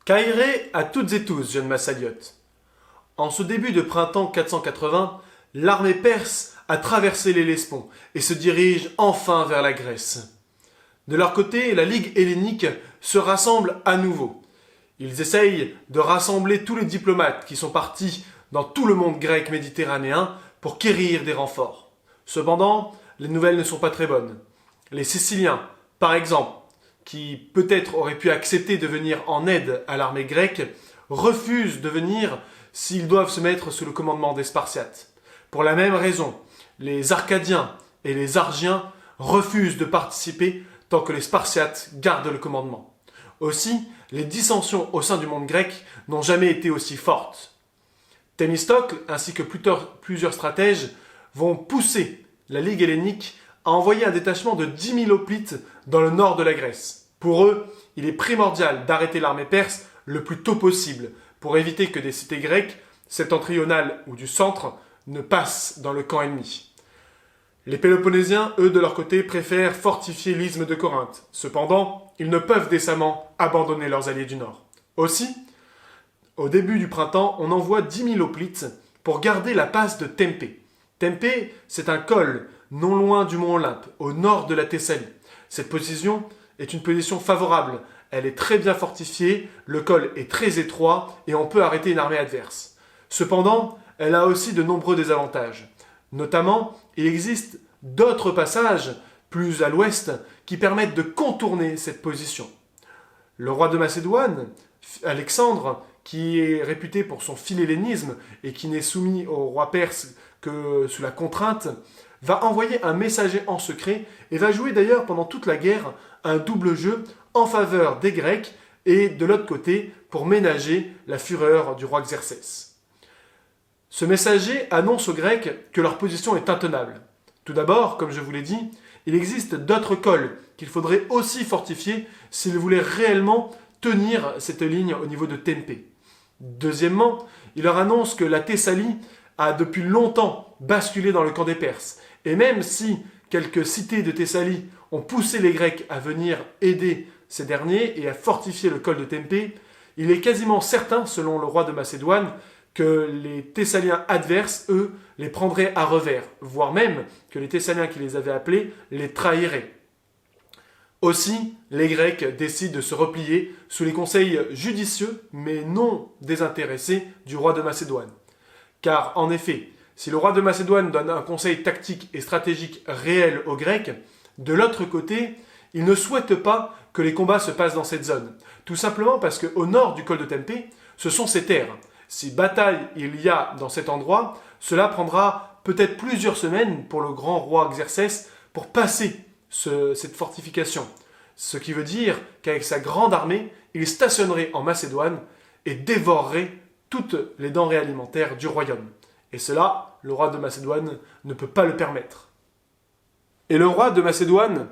Caïré à toutes et tous, jeunes Massaliotes. En ce début de printemps 480, l'armée perse a traversé l'Hellespont et se dirige enfin vers la Grèce. De leur côté, la Ligue hellénique se rassemble à nouveau. Ils essayent de rassembler tous les diplomates qui sont partis dans tout le monde grec méditerranéen pour quérir des renforts. Cependant, les nouvelles ne sont pas très bonnes. Les Siciliens, par exemple, qui peut-être auraient pu accepter de venir en aide à l'armée grecque, refusent de venir s'ils doivent se mettre sous le commandement des Spartiates. Pour la même raison, les Arcadiens et les Argiens refusent de participer tant que les Spartiates gardent le commandement. Aussi, les dissensions au sein du monde grec n'ont jamais été aussi fortes. Thémistocle ainsi que plusieurs stratèges vont pousser la Ligue hellénique à envoyer un détachement de 10 000 hoplites dans le nord de la Grèce. Pour eux, il est primordial d'arrêter l'armée perse le plus tôt possible pour éviter que des cités grecques, septentrionales ou du centre, ne passent dans le camp ennemi. Les Péloponnésiens, eux, de leur côté, préfèrent fortifier l'isthme de Corinthe. Cependant, ils ne peuvent décemment abandonner leurs alliés du nord. Aussi, au début du printemps, on envoie 10 000 hoplites pour garder la passe de Tempé. Tempé, c'est un col non loin du mont Olympe, au nord de la Thessalie. Cette position est une position favorable. Elle est très bien fortifiée, le col est très étroit et on peut arrêter une armée adverse. Cependant, elle a aussi de nombreux désavantages. Notamment, il existe d'autres passages, plus à l'ouest, qui permettent de contourner cette position. Le roi de Macédoine, Alexandre, qui est réputé pour son philhellénisme et qui n'est soumis au roi perse que sous la contrainte, va envoyer un messager en secret et va jouer d'ailleurs pendant toute la guerre un double jeu en faveur des Grecs et de l'autre côté pour ménager la fureur du roi Xerxès. Ce messager annonce aux Grecs que leur position est intenable. Tout d'abord, comme je vous l'ai dit, il existe d'autres cols qu'il faudrait aussi fortifier s'ils voulaient réellement tenir cette ligne au niveau de Tempé. Deuxièmement, il leur annonce que la Thessalie a depuis longtemps basculé dans le camp des Perses. Et même si quelques cités de Thessalie ont poussé les Grecs à venir aider ces derniers et à fortifier le col de Tempé, il est quasiment certain, selon le roi de Macédoine, que les Thessaliens adverses, eux, les prendraient à revers, voire même que les Thessaliens qui les avaient appelés les trahiraient. Aussi, les Grecs décident de se replier sous les conseils judicieux, mais non désintéressés, du roi de Macédoine. Car, en effet, si le roi de Macédoine donne un conseil tactique et stratégique réel aux Grecs, de l'autre côté, il ne souhaite pas que les combats se passent dans cette zone. Tout simplement parce qu'au nord du col de Tempé, ce sont ces terres. Si bataille il y a dans cet endroit, cela prendra peut-être plusieurs semaines pour le grand roi Xerxès pour passer cette fortification. Ce qui veut dire qu'avec sa grande armée, il stationnerait en Macédoine et dévorerait toutes les denrées alimentaires du royaume. Et cela, le roi de Macédoine ne peut pas le permettre. Et le roi de Macédoine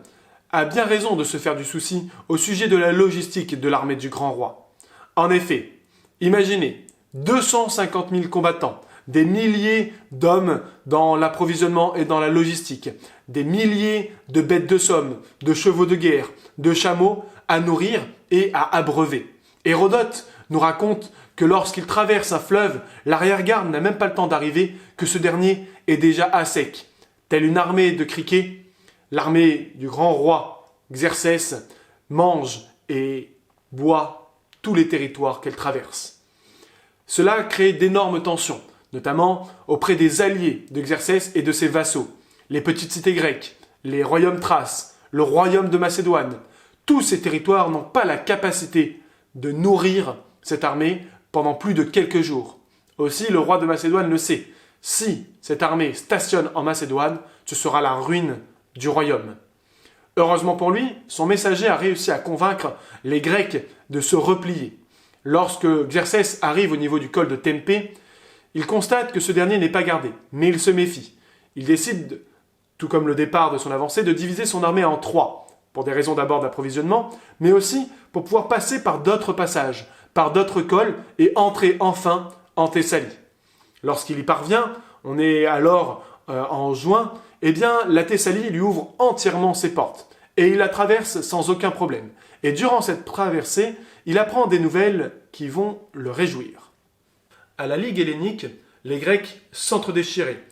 a bien raison de se faire du souci au sujet de la logistique de l'armée du grand roi. En effet, imaginez 250 000 combattants, des milliers d'hommes dans l'approvisionnement et dans la logistique, des milliers de bêtes de somme, de chevaux de guerre, de chameaux à nourrir et à abreuver. Hérodote nous raconte que lorsqu'il traverse un fleuve, l'arrière-garde n'a même pas le temps d'arriver, que ce dernier est déjà à sec. Telle une armée de criquets, l'armée du grand roi Xerxès mange et boit tous les territoires qu'elle traverse. Cela crée d'énormes tensions, notamment auprès des alliés de Xerxès et de ses vassaux, les petites cités grecques, les royaumes thraces, le royaume de Macédoine. Tous ces territoires n'ont pas la capacité de nourrir cette armée pendant plus de quelques jours. Aussi, le roi de Macédoine le sait. Si cette armée stationne en Macédoine, ce sera la ruine du royaume. Heureusement pour lui, son messager a réussi à convaincre les Grecs de se replier. Lorsque Xerxès arrive au niveau du col de Tempé, il constate que ce dernier n'est pas gardé, mais il se méfie. Il décide, tout comme le départ de son avancée, de diviser son armée en 3, pour des raisons d'abord d'approvisionnement, mais aussi pour pouvoir passer par d'autres passages, par d'autres cols et entrer enfin en Thessalie. Lorsqu'il y parvient, on est alors en juin, eh bien la Thessalie lui ouvre entièrement ses portes et il la traverse sans aucun problème. Et durant cette traversée, il apprend des nouvelles qui vont le réjouir. À la Ligue hellénique, les Grecs s'entre-déchiraient.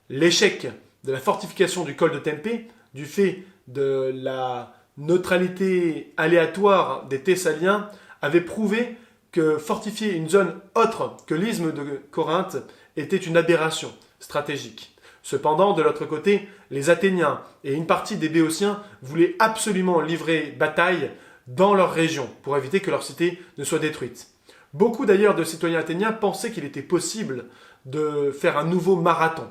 L'échec de la fortification du col de Tempé, du fait de la neutralité aléatoire des Thessaliens, avait prouvé que fortifier une zone autre que l'isthme de Corinthe était une aberration stratégique. Cependant, de l'autre côté, les Athéniens et une partie des Béotiens voulaient absolument livrer bataille dans leur région pour éviter que leur cité ne soit détruite. Beaucoup d'ailleurs de citoyens athéniens pensaient qu'il était possible de faire un nouveau marathon.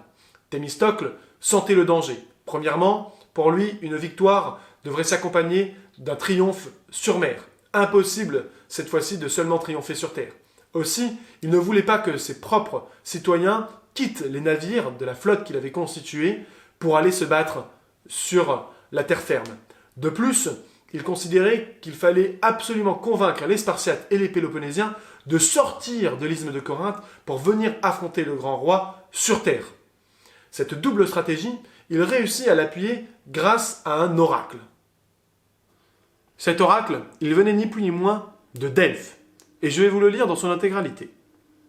Thémistocle sentait le danger. Premièrement, pour lui, une victoire devrait s'accompagner d'un triomphe sur mer. Impossible, cette fois-ci, de seulement triompher sur terre. Aussi, il ne voulait pas que ses propres citoyens quittent les navires de la flotte qu'il avait constituée pour aller se battre sur la terre ferme. De plus, il considérait qu'il fallait absolument convaincre les Spartiates et les Péloponnésiens de sortir de l'isthme de Corinthe pour venir affronter le grand roi sur terre. Cette double stratégie, il réussit à l'appuyer grâce à un oracle. Cet oracle, il venait ni plus ni moins de Delphes, et je vais vous le lire dans son intégralité.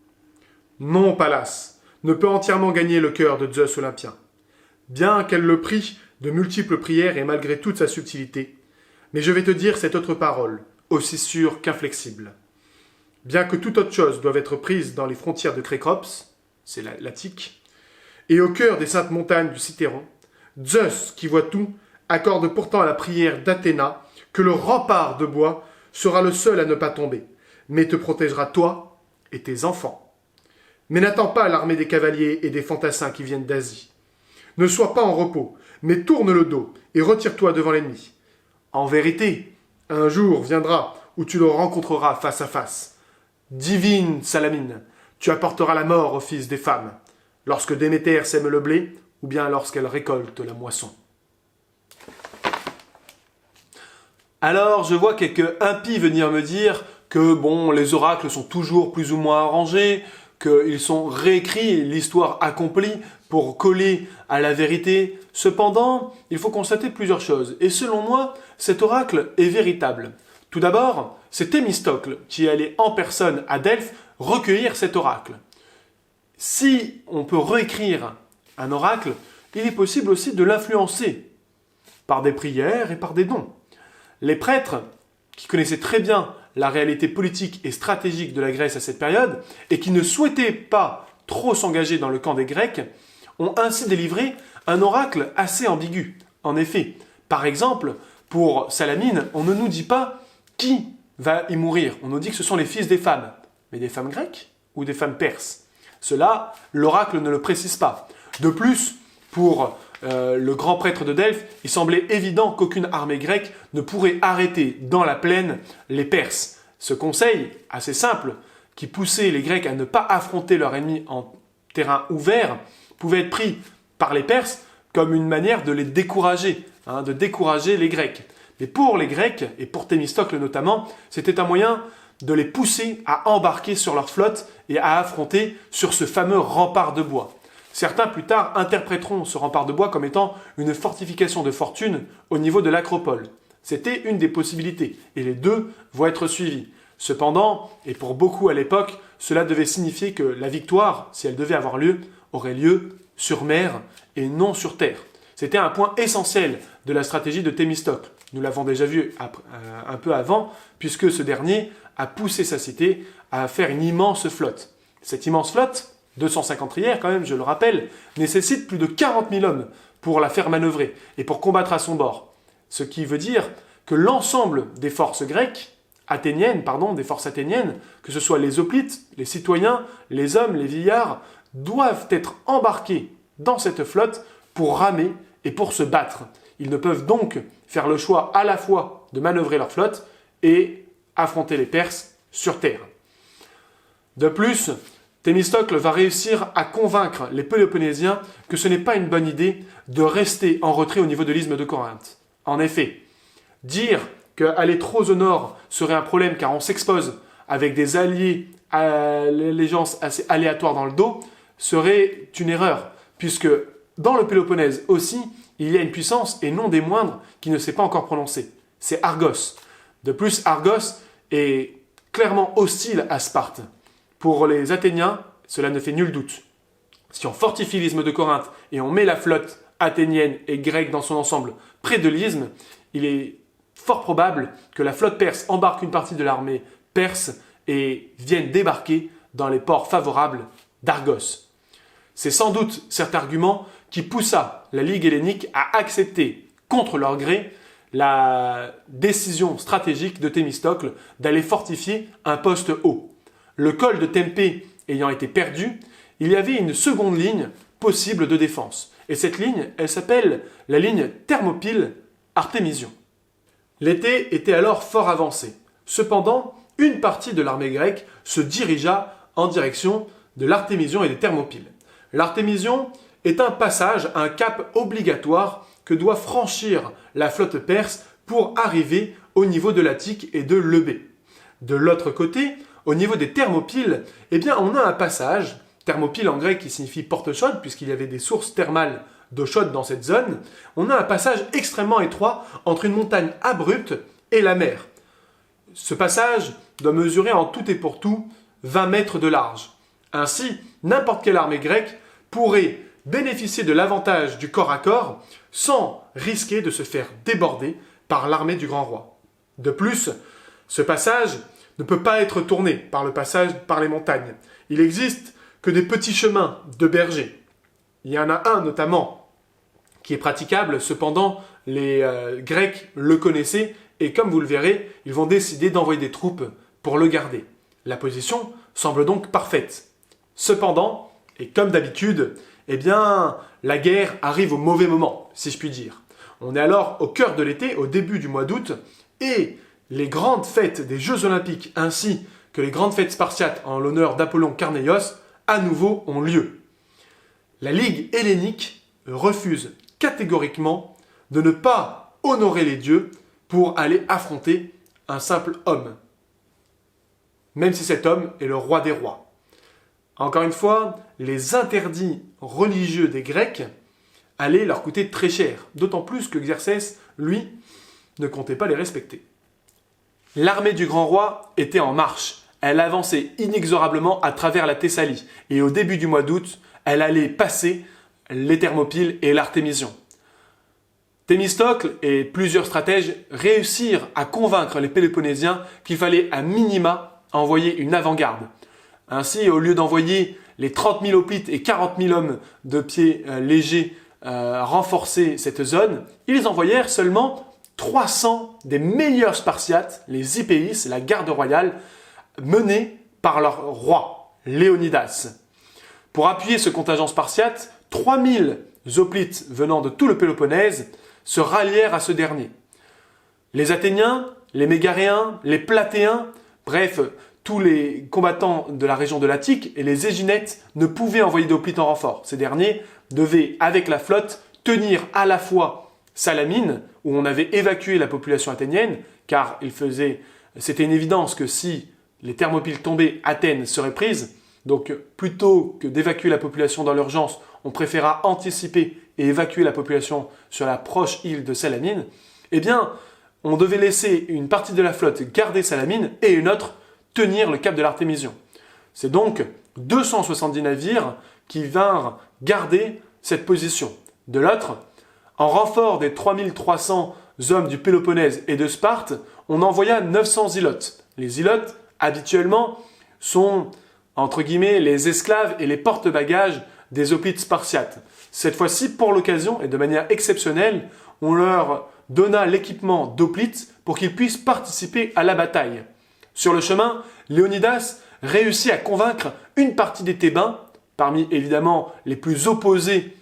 « Non, Pallas ne peut entièrement gagner le cœur de Zeus olympien. Bien qu'elle le prie de multiples prières et malgré toute sa subtilité, mais je vais te dire cette autre parole, aussi sûre qu'inflexible. Bien que toute autre chose doive être prise dans les frontières de Crécops, c'est l'Attique, et au cœur des saintes montagnes du Cithéron, Zeus, qui voit tout, accorde pourtant à la prière d'Athéna que le rempart de bois sera le seul à ne pas tomber, mais te protégera toi et tes enfants. Mais n'attends pas l'armée des cavaliers et des fantassins qui viennent d'Asie. Ne sois pas en repos, mais tourne le dos et retire-toi devant l'ennemi. En vérité, un jour viendra où tu le rencontreras face à face. Divine Salamine, tu apporteras la mort aux fils des femmes, lorsque Déméter sème le blé, ou bien lorsqu'elle récolte la moisson. Alors, je vois quelques impies venir me dire que, les oracles sont toujours plus ou moins arrangés, qu'ils sont réécrits, l'histoire accomplie pour coller à la vérité. Cependant, il faut constater plusieurs choses. Et selon moi, cet oracle est véritable. Tout d'abord, c'est Thémistocle qui allait en personne à Delphes recueillir cet oracle. Si on peut réécrire un oracle, il est possible aussi de l'influencer par des prières et par des dons. Les prêtres, qui connaissaient très bien la réalité politique et stratégique de la Grèce à cette période, et qui ne souhaitaient pas trop s'engager dans le camp des Grecs, ont ainsi délivré un oracle assez ambigu. En effet, par exemple, pour Salamine, on ne nous dit pas qui va y mourir. On nous dit que ce sont les fils des femmes. Mais des femmes grecques ou des femmes perses? Cela, l'oracle ne le précise pas. De plus, pour le grand prêtre de Delphes, il semblait évident qu'aucune armée grecque ne pourrait arrêter dans la plaine les Perses. Ce conseil, assez simple, qui poussait les Grecs à ne pas affronter leur ennemi en terrain ouvert, pouvait être pris par les Perses comme une manière de les décourager, de décourager les Grecs. Mais pour les Grecs, et pour Thémistocle notamment, c'était un moyen de les pousser à embarquer sur leur flotte et à affronter sur ce fameux rempart de bois. Certains plus tard interpréteront ce rempart de bois comme étant une fortification de fortune au niveau de l'acropole. C'était une des possibilités, et les deux vont être suivis. Cependant, et pour beaucoup à l'époque, cela devait signifier que la victoire, si elle devait avoir lieu, aurait lieu sur mer et non sur terre. C'était un point essentiel de la stratégie de Thémistocle. Nous l'avons déjà vu un peu avant, puisque ce dernier a poussé sa cité à faire une immense flotte. Cette immense flotte, 250 trières quand même, je le rappelle, nécessite plus de 40 000 hommes pour la faire manœuvrer et pour combattre à son bord. Ce qui veut dire que l'ensemble des forces grecques, des forces athéniennes, que ce soit les hoplites, les citoyens, les hommes, les vieillards, doivent être embarqués dans cette flotte pour ramer et pour se battre. Ils ne peuvent donc faire le choix à la fois de manœuvrer leur flotte et affronter les Perses sur terre. De plus, Thémistocle va réussir à convaincre les Péloponnésiens que ce n'est pas une bonne idée de rester en retrait au niveau de l'isthme de Corinthe. En effet, dire qu'aller trop au nord serait un problème car on s'expose avec des alliés à l'allégeance assez aléatoire dans le dos serait une erreur, puisque dans le Péloponnèse aussi, il y a une puissance, et non des moindres, qui ne s'est pas encore prononcée. C'est Argos. De plus, Argos est clairement hostile à Sparte. Pour les Athéniens, cela ne fait nul doute. Si on fortifie l'isthme de Corinthe et on met la flotte athénienne et grecque dans son ensemble près de l'isthme, il est fort probable que la flotte perse embarque une partie de l'armée perse et vienne débarquer dans les ports favorables d'Argos. C'est sans doute cet argument qui poussa la Ligue hellénique à accepter, contre leur gré, la décision stratégique de Thémistocle d'aller fortifier un poste haut. Le col de Tempé ayant été perdu, il y avait une seconde ligne possible de défense. Et cette ligne, elle s'appelle la ligne Thermopyle-Artémision. L'été était alors fort avancé. Cependant, une partie de l'armée grecque se dirigea en direction de l'Artémision et des Thermopyles. L'Artémision est un passage, un cap obligatoire que doit franchir la flotte perse pour arriver au niveau de l'Attique et de l'Eubée. De l'autre côté, au niveau des Thermopyles, eh bien, on a un passage, Thermopyle en grec qui signifie porte chaude, puisqu'il y avait des sources thermales d'eau chaude dans cette zone, on a un passage extrêmement étroit entre une montagne abrupte et la mer. Ce passage doit mesurer en tout et pour tout 20 mètres de large. Ainsi, n'importe quelle armée grecque pourrait bénéficier de l'avantage du corps à corps sans risquer de se faire déborder par l'armée du grand roi. De plus, ce passage ne peut pas être tourné par le passage par les montagnes. Il existe que des petits chemins de bergers. Il y en a un notamment qui est praticable, cependant les Grecs le connaissaient et comme vous le verrez, ils vont décider d'envoyer des troupes pour le garder. La position semble donc parfaite. Cependant, et comme d'habitude, eh bien, la guerre arrive au mauvais moment, si je puis dire. On est alors au cœur de l'été, au début du mois d'août, et les grandes fêtes des Jeux Olympiques ainsi que les grandes fêtes spartiates en l'honneur d'Apollon Carnéios, à nouveau ont lieu. La Ligue hellénique refuse catégoriquement de ne pas honorer les dieux pour aller affronter un simple homme, même si cet homme est le roi des rois. Encore une fois, les interdits religieux des Grecs allaient leur coûter très cher, d'autant plus que Xerxès, lui, ne comptait pas les respecter. L'armée du grand roi était en marche. Elle avançait inexorablement à travers la Thessalie, et au début du mois d'août, elle allait passer les Thermopyles et l'Artémision. Thémistocle et plusieurs stratèges réussirent à convaincre les Péloponnésiens qu'il fallait à minima envoyer une avant-garde. Ainsi, au lieu d'envoyer les 30 000 hoplites et 40 000 hommes de pied légers renforcer cette zone, ils envoyèrent seulement 300 des meilleurs Spartiates, les Hypéis, la garde royale, menée par leur roi, Léonidas. Pour appuyer ce contingent spartiate, 3000 hoplites venant de tout le Péloponnèse se rallièrent à ce dernier. Les Athéniens, les Mégaréens, les Platéens, bref, tous les combattants de la région de l'Attique et les Éginettes ne pouvaient envoyer d'hoplites en renfort. Ces derniers devaient, avec la flotte, tenir à la fois Salamine, où on avait évacué la population athénienne, car c'était une évidence que si les Thermopyles tombaient, Athènes serait prise. Donc, plutôt que d'évacuer la population dans l'urgence, on préféra anticiper et évacuer la population sur la proche île de Salamine. Eh bien, on devait laisser une partie de la flotte garder Salamine et une autre tenir le cap de l'Artémision. C'est donc 270 navires qui vinrent garder cette position. De l'autre, en renfort des 3300 hommes du Péloponnèse et de Sparte, on envoya 900 ilotes. Les ilotes, habituellement, sont, entre guillemets, les esclaves et les porte-bagages des hoplites spartiates. Cette fois-ci, pour l'occasion, et de manière exceptionnelle, on leur donna l'équipement d'hoplites pour qu'ils puissent participer à la bataille. Sur le chemin, Léonidas réussit à convaincre une partie des Thébains, parmi évidemment les plus opposés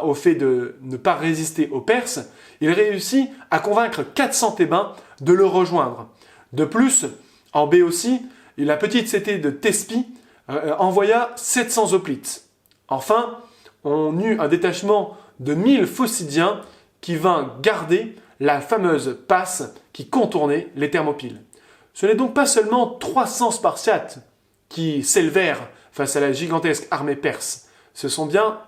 au fait de ne pas résister aux Perses, il réussit à convaincre 400 Thébains de le rejoindre. De plus, en Béotie, la petite cité de Thespie envoya 700 hoplites. Enfin, on eut un détachement de 1000 Phocidiens qui vint garder la fameuse passe qui contournait les Thermopyles. Ce n'est donc pas seulement 300 Spartiates qui s'élevèrent face à la gigantesque armée perse. Ce sont bien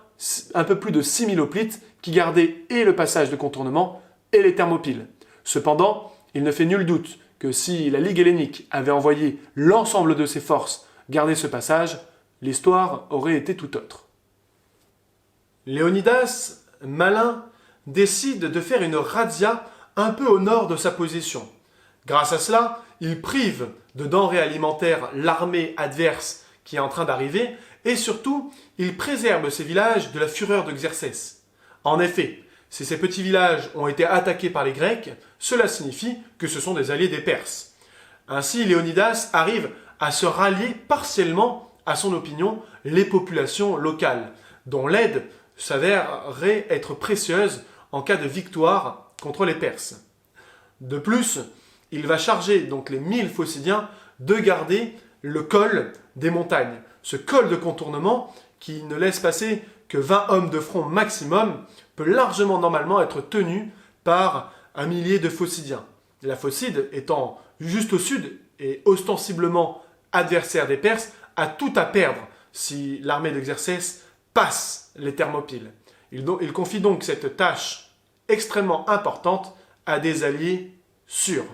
un peu plus de 6000 hoplites qui gardaient et le passage de contournement et les Thermopyles. Cependant, il ne fait nul doute que si la Ligue hellénique avait envoyé l'ensemble de ses forces garder ce passage, l'histoire aurait été tout autre. Léonidas, malin, décide de faire une razzia un peu au nord de sa position. Grâce à cela, il prive de denrées alimentaires l'armée adverse qui est en train d'arriver et surtout, il préserve ces villages de la fureur de Xerxès. En effet, si ces petits villages ont été attaqués par les Grecs, cela signifie que ce sont des alliés des Perses. Ainsi, Léonidas arrive à se rallier partiellement, à son opinion, les populations locales, dont l'aide s'avérerait être précieuse en cas de victoire contre les Perses. De plus, il va charger donc les 1000 Phocidiens de garder le col des montagnes, ce col de contournement qui ne laisse passer que 20 hommes de front maximum peut largement normalement être tenu par un millier de Phocidiens. La Phocide étant juste au sud et ostensiblement adversaire des Perses, a tout à perdre si l'armée d'Exercès passe les Thermopyles. Il confie donc cette tâche extrêmement importante à des alliés sûrs.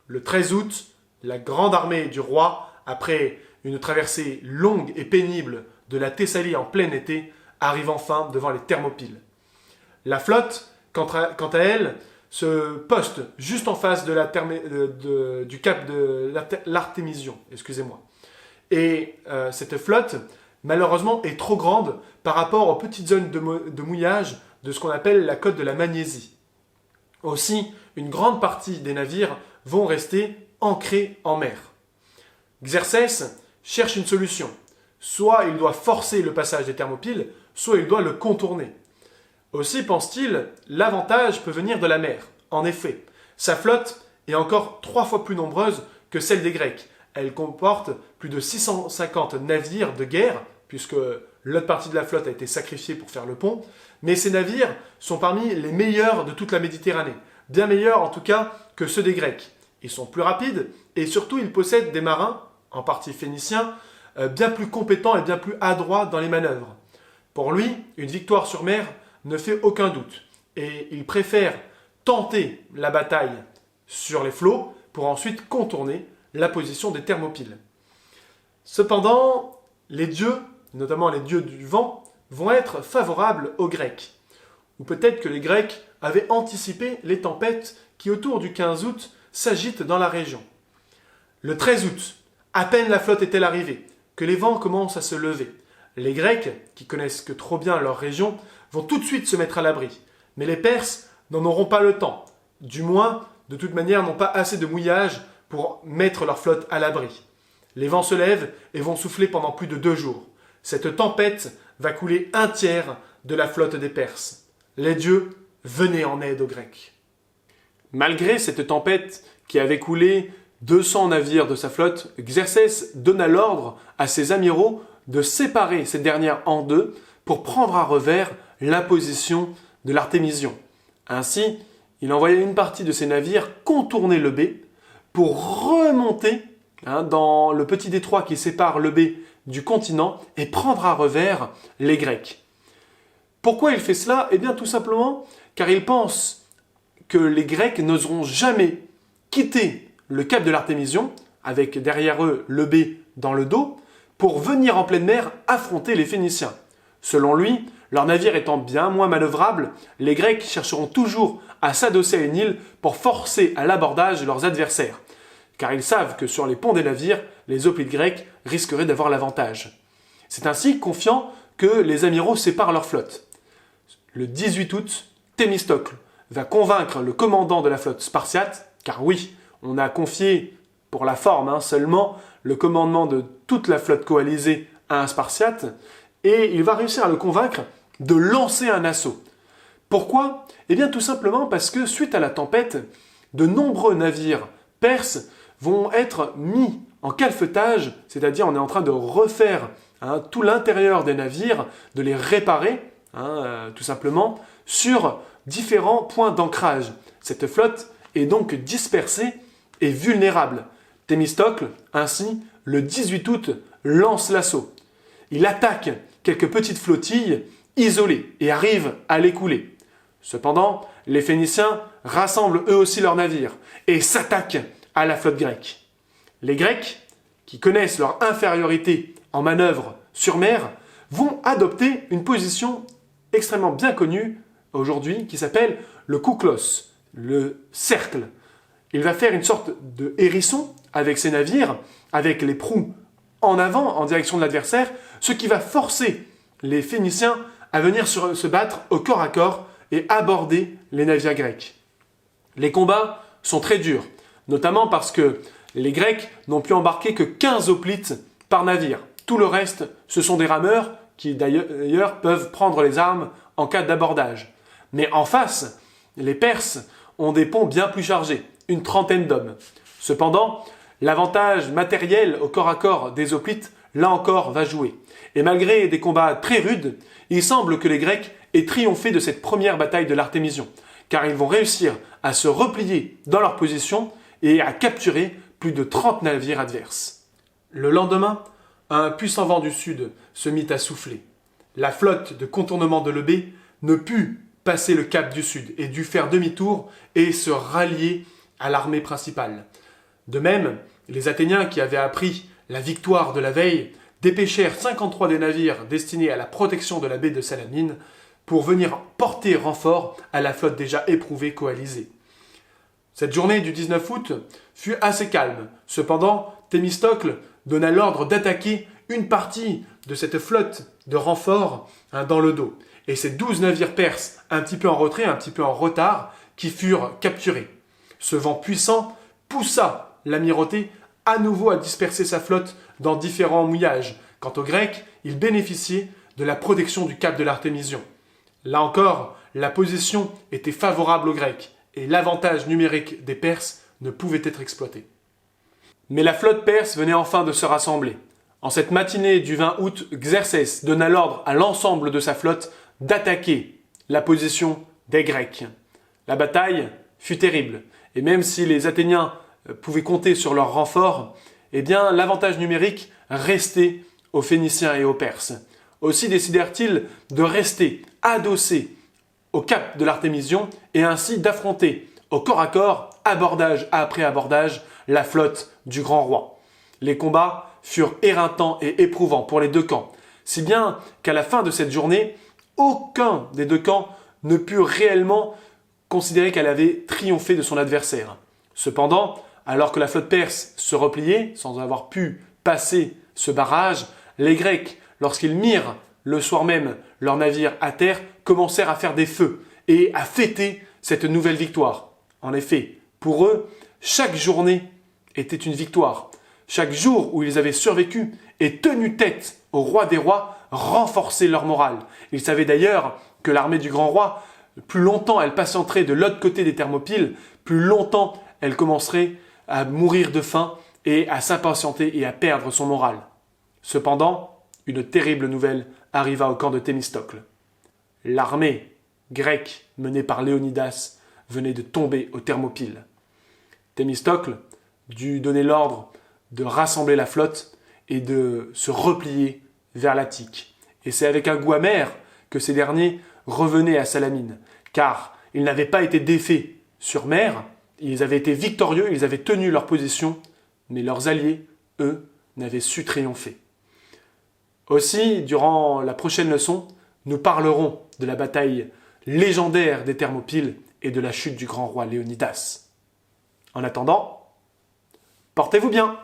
Le 13 août, la grande armée du roi, après une traversée longue et pénible de la Thessalie en plein été, arrive enfin devant les Thermopyles. La flotte, quant à elle, se poste juste en face du cap de l'Artémision. Excusez-moi. Et cette flotte, malheureusement, est trop grande par rapport aux petites zones de mouillage de ce qu'on appelle la côte de la Magnésie. Aussi, une grande partie des navires vont rester ancrés en mer. Xerxès cherche une solution. Soit il doit forcer le passage des Thermopyles, soit il doit le contourner. Aussi, pense-t-il, l'avantage peut venir de la mer. En effet, sa flotte est encore 3 fois plus nombreuse que celle des Grecs. Elle comporte plus de 650 navires de guerre, puisque l'autre partie de la flotte a été sacrifiée pour faire le pont, mais ces navires sont parmi les meilleurs de toute la Méditerranée, bien meilleurs en tout cas que ceux des Grecs. Ils sont plus rapides et surtout ils possèdent des marins, en partie phéniciens, bien plus compétents et bien plus adroits dans les manœuvres. Pour lui, une victoire sur mer ne fait aucun doute et il préfère tenter la bataille sur les flots pour ensuite contourner la position des Thermopyles. Cependant, les dieux, notamment les dieux du vent, vont être favorables aux Grecs. Ou peut-être que les Grecs avaient anticipé les tempêtes qui, autour du 15 août, s'agitent dans la région. Le 13 août, à peine la flotte est-elle arrivée, que les vents commencent à se lever. Les Grecs, qui connaissent que trop bien leur région, vont tout de suite se mettre à l'abri. Mais les Perses n'en auront pas le temps. Du moins, de toute manière, n'ont pas assez de mouillage pour mettre leur flotte à l'abri. Les vents se lèvent et vont souffler pendant plus de 2 jours. Cette tempête va couler un tiers de la flotte des Perses. Les dieux venaient en aide aux Grecs. Malgré cette tempête qui avait coulé 200 navires de sa flotte, Xerxès donna l'ordre à ses amiraux de séparer cette dernière en deux pour prendre à revers la position de l'Artémision. Ainsi, il envoya une partie de ses navires contourner le Bé pour remonter dans le petit détroit qui sépare le Bé du continent et prendre à revers les Grecs. Pourquoi il fait cela? Eh bien tout simplement car il pense que les Grecs n'oseront jamais quitter le cap de l'Artémision, avec derrière eux le Bé dans le dos, pour venir en pleine mer affronter les Phéniciens. Selon lui, leurs navires étant bien moins manœuvrables, les Grecs chercheront toujours à s'adosser à une île pour forcer à l'abordage leurs adversaires, car ils savent que sur les ponts des navires, les hoplites grecs risqueraient d'avoir l'avantage. C'est ainsi, confiant, que les amiraux séparent leur flotte. Le 18 août, Thémistocle va convaincre le commandant de la flotte spartiate, car oui, on a confié, pour la forme seulement, le commandement de toute la flotte coalisée à un spartiate, et il va réussir à le convaincre de lancer un assaut. Pourquoi? Eh bien tout simplement parce que suite à la tempête, de nombreux navires perses vont être mis en calfeutage, c'est-à-dire on est en train de refaire tout l'intérieur des navires, de les réparer, tout simplement, sur différents points d'ancrage. Cette flotte est donc dispersée et vulnérable. Thémistocle, ainsi, le 18 août, lance l'assaut. Il attaque quelques petites flottilles isolées et arrive à les couler. Cependant, les Phéniciens rassemblent eux aussi leurs navires et s'attaquent à la flotte grecque. Les Grecs, qui connaissent leur infériorité en manœuvre sur mer, vont adopter une position extrêmement bien connue aujourd'hui qui s'appelle le kouklos, le cercle. Il va faire une sorte de hérisson avec ses navires, avec les proues en avant en direction de l'adversaire, ce qui va forcer les Phéniciens à venir se battre au corps à corps et aborder les navires grecs. Les combats sont très durs, notamment parce que les Grecs n'ont pu embarquer que 15 hoplites par navire. Tout le reste, ce sont des rameurs qui d'ailleurs peuvent prendre les armes en cas d'abordage. Mais en face, les Perses ont des ponts bien plus chargés, une trentaine d'hommes. Cependant, l'avantage matériel au corps à corps des hoplites, là encore, va jouer. Et malgré des combats très rudes, il semble que les Grecs aient triomphé de cette première bataille de l'Artémision, car ils vont réussir à se replier dans leur position et à capturer plus de 30 navires adverses. Le lendemain, un puissant vent du sud se mit à souffler. La flotte de contournement de Leucée ne put passer le cap du sud et dut faire demi-tour et se rallier à l'armée principale. De même, les Athéniens qui avaient appris la victoire de la veille dépêchèrent 53 des navires destinés à la protection de la baie de Salamine pour venir porter renfort à la flotte déjà éprouvée coalisée. Cette journée du 19 août fut assez calme. Cependant, Thémistocle donna l'ordre d'attaquer une partie de cette flotte de renfort dans le dos. Et ces 12 navires perses, un petit peu en retrait, un petit peu en retard, qui furent capturés. Ce vent puissant poussa l'amirauté à nouveau à disperser sa flotte dans différents mouillages. Quant aux Grecs, ils bénéficiaient de la protection du cap de l'Artémision. Là encore, la position était favorable aux Grecs et l'avantage numérique des Perses ne pouvait être exploité. Mais la flotte perse venait enfin de se rassembler. En cette matinée du 20 août, Xerxès donna l'ordre à l'ensemble de sa flotte d'attaquer la position des Grecs. La bataille fut terrible, et même si les Athéniens pouvaient compter sur leur renfort, eh bien l'avantage numérique restait aux Phéniciens et aux Perses. Aussi décidèrent-ils de rester adossés au cap de l'Artémision et ainsi d'affronter au corps à corps, abordage après abordage, la flotte du grand roi. Les combats furent éreintants et éprouvants pour les deux camps, si bien qu'à la fin de cette journée, aucun des deux camps ne put réellement considérer qu'elle avait triomphé de son adversaire. Cependant, alors que la flotte perse se repliait, sans avoir pu passer ce barrage, les Grecs, lorsqu'ils mirent le soir même leurs navires à terre, commencèrent à faire des feux et à fêter cette nouvelle victoire. En effet, pour eux, chaque journée était une victoire. Chaque jour où ils avaient survécu et tenu tête au roi des rois renforçait leur morale. Ils savaient d'ailleurs que l'armée du grand roi, plus longtemps elle patienterait de l'autre côté des Thermopyles, plus longtemps elle commencerait à mourir de faim et à s'impatienter et à perdre son moral. Cependant, une terrible nouvelle arriva au camp de Thémistocle. L'armée grecque menée par Léonidas venait de tomber aux Thermopyles. Thémistocle dut donner l'ordre de rassembler la flotte et de se replier vers l'Attique. Et c'est avec un goût amer que ces derniers revenaient à Salamine, car ils n'avaient pas été défaits sur mer, ils avaient été victorieux, ils avaient tenu leur position, mais leurs alliés, eux, n'avaient su triompher. Aussi, durant la prochaine leçon, nous parlerons de la bataille légendaire des Thermopyles et de la chute du grand roi Léonidas. En attendant, portez-vous bien!